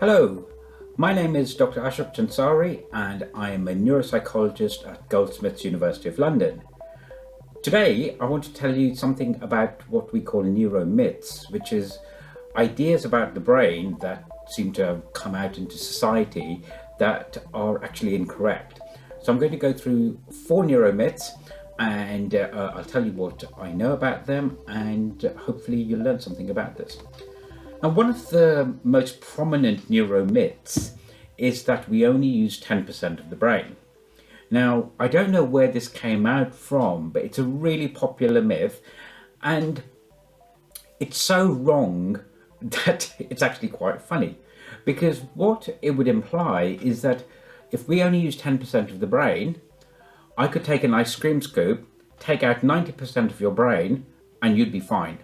Hello, my name is Dr. Ashok Jansari and I am a neuropsychologist at Goldsmiths University of London. Today I want to tell you something about what we call neuromyths, which is ideas about the brain that seem to have come out into society that are actually incorrect. So I'm going to go through 4 neuromyths and I'll tell you what I know about them, and hopefully you'll learn something about this. Now, one of the most prominent neuromyths is that we only use 10% of the brain. Now, I don't know where this came out from, but it's a really popular myth, and it's so wrong that it's actually quite funny. Because what it would imply is that if we only use 10% of the brain, I could take an ice cream scoop, take out 90% of your brain, and you'd be fine.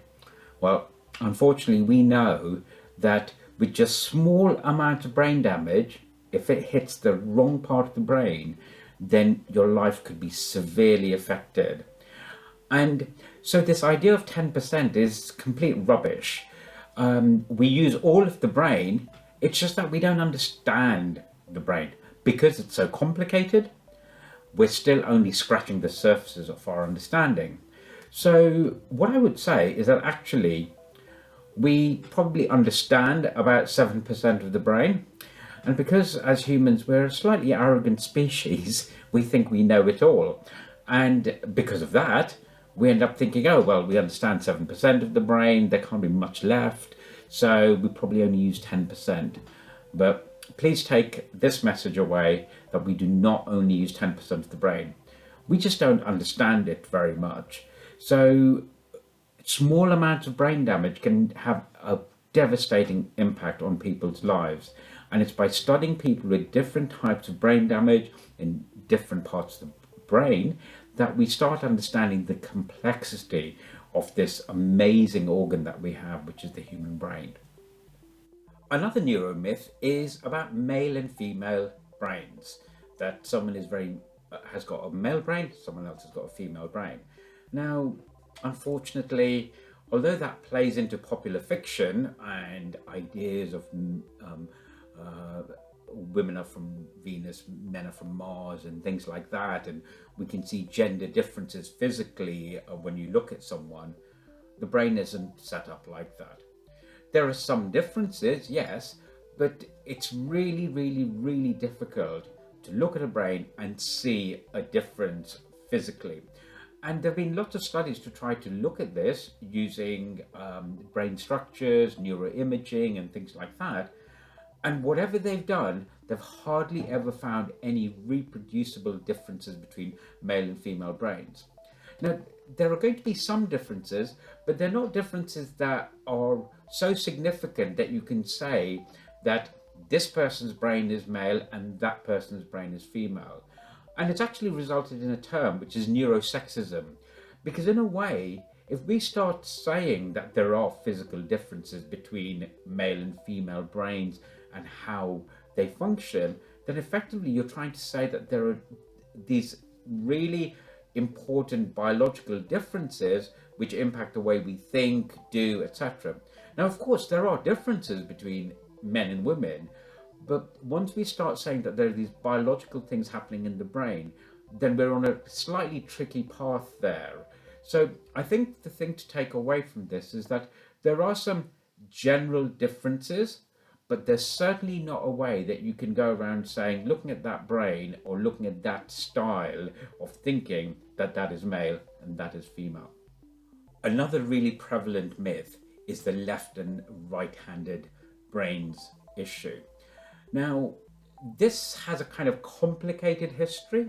Well, unfortunately, we know that with just small amount of brain damage, if it hits the wrong part of the brain, then your life could be severely affected. And so this idea of 10% is complete rubbish. We use all of the brain, it's just that we don't understand the brain. Because it's so complicated, we're still only scratching the surfaces of our understanding. So what I would say is that actually we probably understand about 7% of the brain. And because as humans we're a slightly arrogant species, we think we know it all. And because of that, we end up thinking, oh, well, we understand 7% of the brain, there can't be much left, so we probably only use 10%. But please take this message away that we do not only use 10% of the brain. We just don't understand it very much. So small amounts of brain damage can have a devastating impact on people's lives. And it's by studying people with different types of brain damage in different parts of the brain that we start understanding the complexity of this amazing organ that we have, which is the human brain. Another neuromyth is about male and female brains, that someone has got a male brain, someone else has got a female brain. Now, unfortunately, although that plays into popular fiction and ideas of women are from Venus, men are from Mars and things like that, and we can see gender differences physically when you look at someone, the brain isn't set up like that. There are some differences, yes, but it's really, really, really difficult to look at a brain and see a difference physically. And there have been lots of studies to try to look at this using brain structures, neuroimaging and things like that. And whatever they've done, they've hardly ever found any reproducible differences between male and female brains. Now, there are going to be some differences, but they're not differences that are so significant that you can say that this person's brain is male and that person's brain is female. And it's actually resulted in a term which is neurosexism. Because in a way, if we start saying that there are physical differences between male and female brains and how they function, then effectively you're trying to say that there are these really important biological differences which impact the way we think, do, etc. Now, of course, there are differences between men and women, but once we start saying that there are these biological things happening in the brain, then we're on a slightly tricky path there. So I think the thing to take away from this is that there are some general differences, but there's certainly not a way that you can go around saying, looking at that brain or looking at that style of thinking, that that is male and that is female. Another really prevalent myth is the left and right-handed brains issue. Now, this has a kind of complicated history,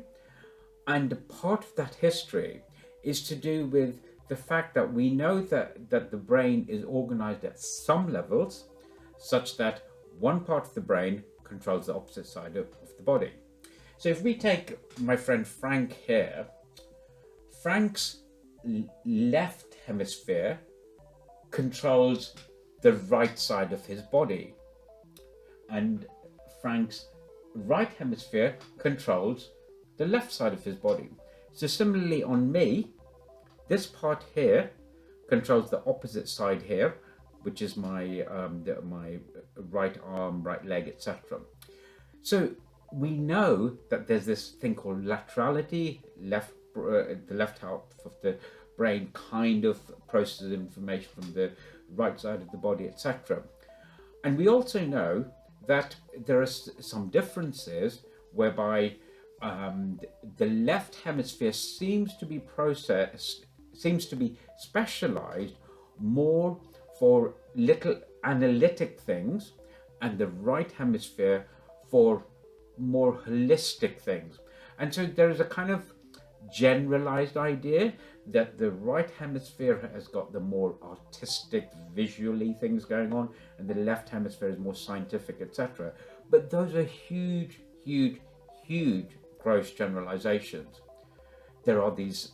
and part of that history is to do with the fact that we know that the brain is organized at some levels, such that one part of the brain controls the opposite side of the body. So if we take my friend Frank here, Frank's left hemisphere controls the right side of his body, and Frank's right hemisphere controls the left side of his body. So similarly on me, this part here controls the opposite side here, which is my right arm, right leg, etc. So we know that there's this thing called laterality, the left half of the brain kind of processes information from the right side of the body, etc. And we also know that there are some differences whereby the left hemisphere seems to be specialized more for little analytic things, and the right hemisphere for more holistic things. And so there is a kind of generalized idea that the right hemisphere has got the more artistic, visually things going on, and the left hemisphere is more scientific, etc. But those are huge, huge, huge gross generalizations. There are these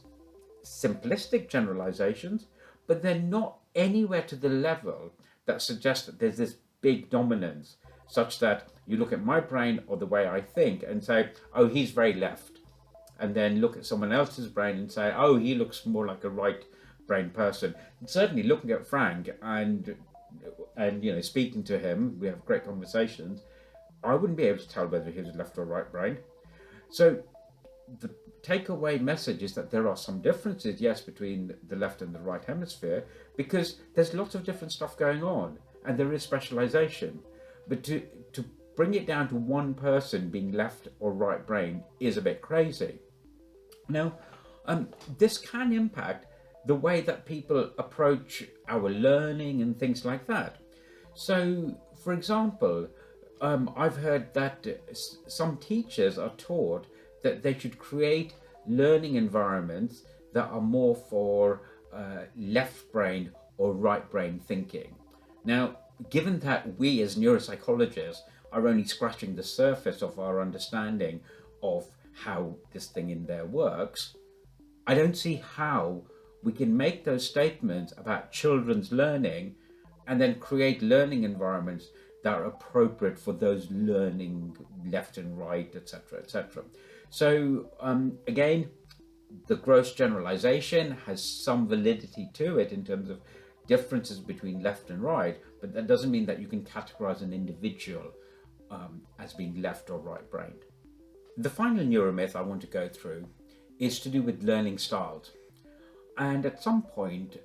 simplistic generalizations, but they're not anywhere to the level that suggests that there's this big dominance, such that you look at my brain or the way I think and say, oh, he's very left. And then look at someone else's brain and say, oh, he looks more like a right brain person. And certainly looking at Frank and speaking to him, we have great conversations, I wouldn't be able to tell whether he was left or right brain. So the takeaway message is that there are some differences, yes, between the left and the right hemisphere, because there's lots of different stuff going on and there is specialization. But to bring it down to one person being left or right brain is a bit crazy. Now, this can impact the way that people approach our learning and things like that. So, for example, I've heard that some teachers are taught that they should create learning environments that are more for left brain or right brain thinking. Now, given that we as neuropsychologists are only scratching the surface of our understanding of how this thing in there works, I don't see how we can make those statements about children's learning and then create learning environments that are appropriate for those learning left and right, etc., etc. So again, the gross generalization has some validity to it in terms of differences between left and right, but that doesn't mean that you can categorize an individual as being left or right brained. The final neuromyth I want to go through is to do with learning styles. And at some point,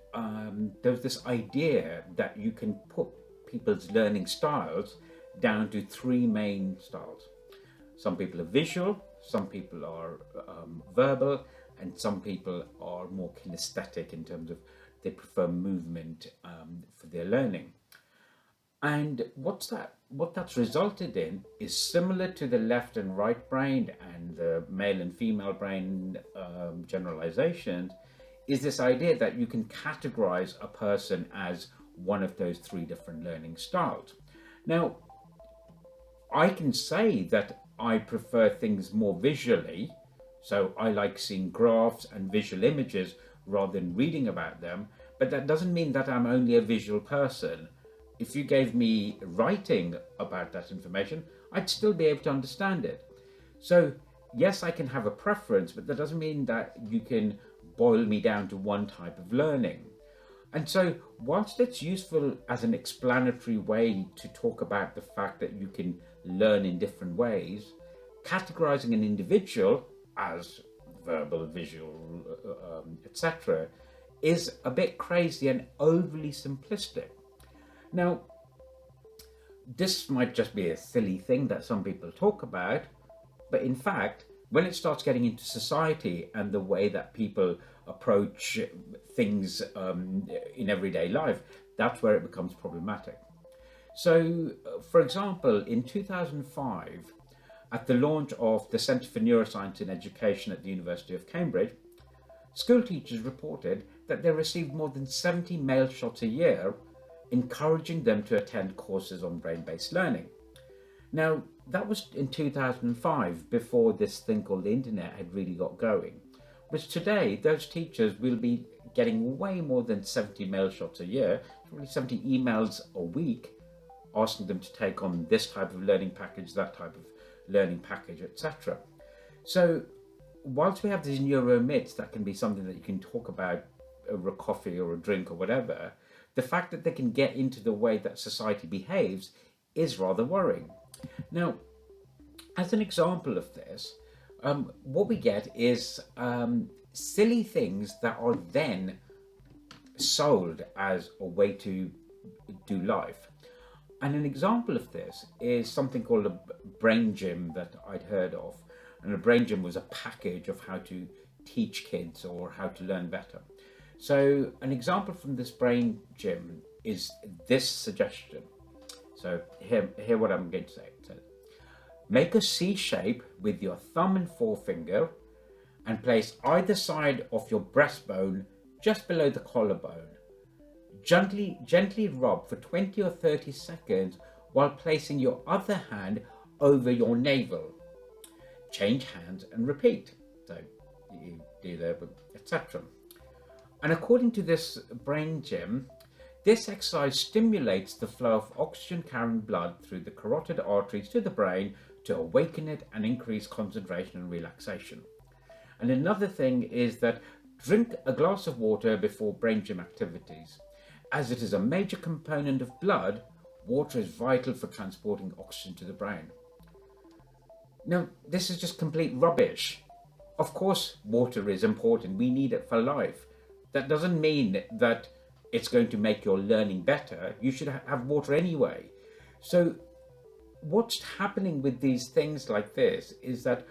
there's this idea that you can put people's learning styles down to three main styles. Some people are visual, some people are verbal, and some people are more kinesthetic in terms of they prefer movement for their learning. And what that's resulted in is similar to the left and right brain and the male and female brain generalizations, is this idea that you can categorize a person as one of those three different learning styles. Now, I can say that I prefer things more visually, so I like seeing graphs and visual images rather than reading about them, but that doesn't mean that I'm only a visual person. If you gave me writing about that information, I'd still be able to understand it. So yes, I can have a preference, but that doesn't mean that you can boil me down to one type of learning. And so whilst it's useful as an explanatory way to talk about the fact that you can learn in different ways, categorizing an individual as verbal, visual, etc., is a bit crazy and overly simplistic. Now, this might just be a silly thing that some people talk about, but in fact, when it starts getting into society and the way that people approach things in everyday life, that's where it becomes problematic. So, for example, in 2005, at the launch of the Centre for Neuroscience in Education at the University of Cambridge, school teachers reported that they received more than 70 mail shots a year encouraging them to attend courses on brain-based learning. Now, that was in 2005, before this thing called the internet had really got going. Whereas today, those teachers will be getting way more than 70 mail shots a year, probably 70 emails a week, asking them to take on this type of learning package, that type of learning package, etc. So, whilst we have these neuro myths that can be something that you can talk about over a coffee or a drink or whatever, the fact that they can get into the way that society behaves is rather worrying. Now, as an example of this, what we get is silly things that are then sold as a way to do life. And an example of this is something called a brain gym that I'd heard of. And a brain gym was a package of how to teach kids or how to learn better. So an example from this brain gym is this suggestion. So hear what I'm going to say. It says, make a C shape with your thumb and forefinger and place either side of your breastbone just below the collarbone. Gently rub for 20 or 30 seconds while placing your other hand over your navel. Change hands and repeat. So you do that, etc. And according to this brain gym, this exercise stimulates the flow of oxygen carrying blood through the carotid arteries to the brain to awaken it and increase concentration and relaxation. And another thing is that drink a glass of water before brain gym activities. As it is a major component of blood, water is vital for transporting oxygen to the brain. Now, this is just complete rubbish. Of course, water is important. We need it for life. That doesn't mean that it's going to make your learning better. You should have water anyway. So what's happening with these things like this is that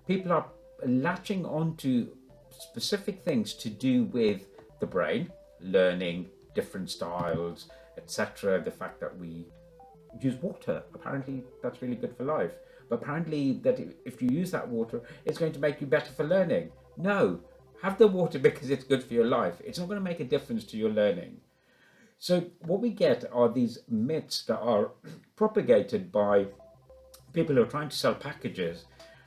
people are latching onto specific things to do with the brain, learning, different styles, etc. The fact that we use water, apparently that's really good for life. But apparently that if you use that water, it's going to make you better for learning. No, have the water because it's good for your life. It's not going to make a difference to your learning. So what we get are these myths that are propagated by people who are trying to sell packages,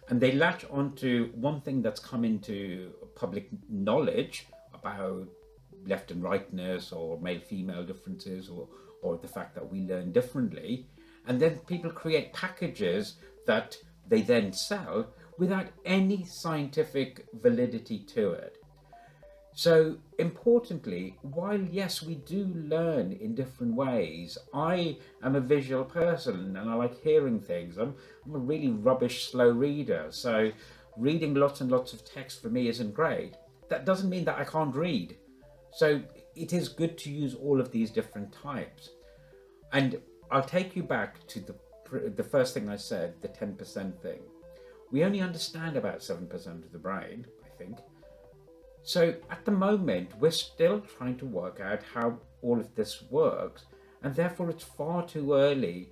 and they latch onto one thing that's come into public knowledge about left and rightness or male-female differences or the fact that we learn differently. And then people create packages that they then sell without any scientific validity to it. So importantly, while yes, we do learn in different ways, I am a visual person and I like hearing things. I'm a really rubbish slow reader, so reading lots and lots of text for me isn't great. That doesn't mean that I can't read. So it is good to use all of these different types. And I'll take you back to the first thing I said, the 10% thing. We only understand about 7% of the brain, I think. So at the moment, we're still trying to work out how all of this works, and therefore it's far too early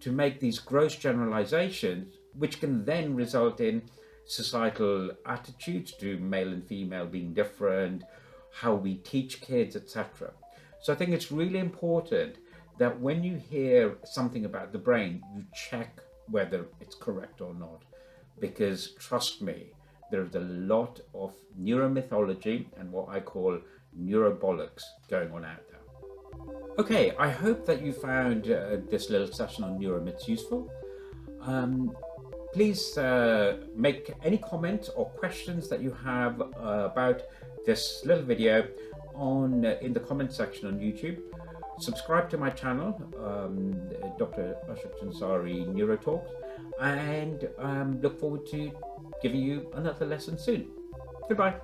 to make these gross generalizations, which can then result in societal attitudes to male and female being different, how we teach kids, etc. So I think it's really important that when you hear something about the brain, you check whether it's correct or not. Because trust me, there's a lot of neuromythology and what I call neurobollocks going on out there. Okay, I hope that you found this little session on neuromyths useful. Please make any comments or questions that you have about this little video in the comment section on YouTube. Subscribe to my channel, Dr. Ashok Jansari Neurotalks, and look forward to giving you another lesson soon. Goodbye.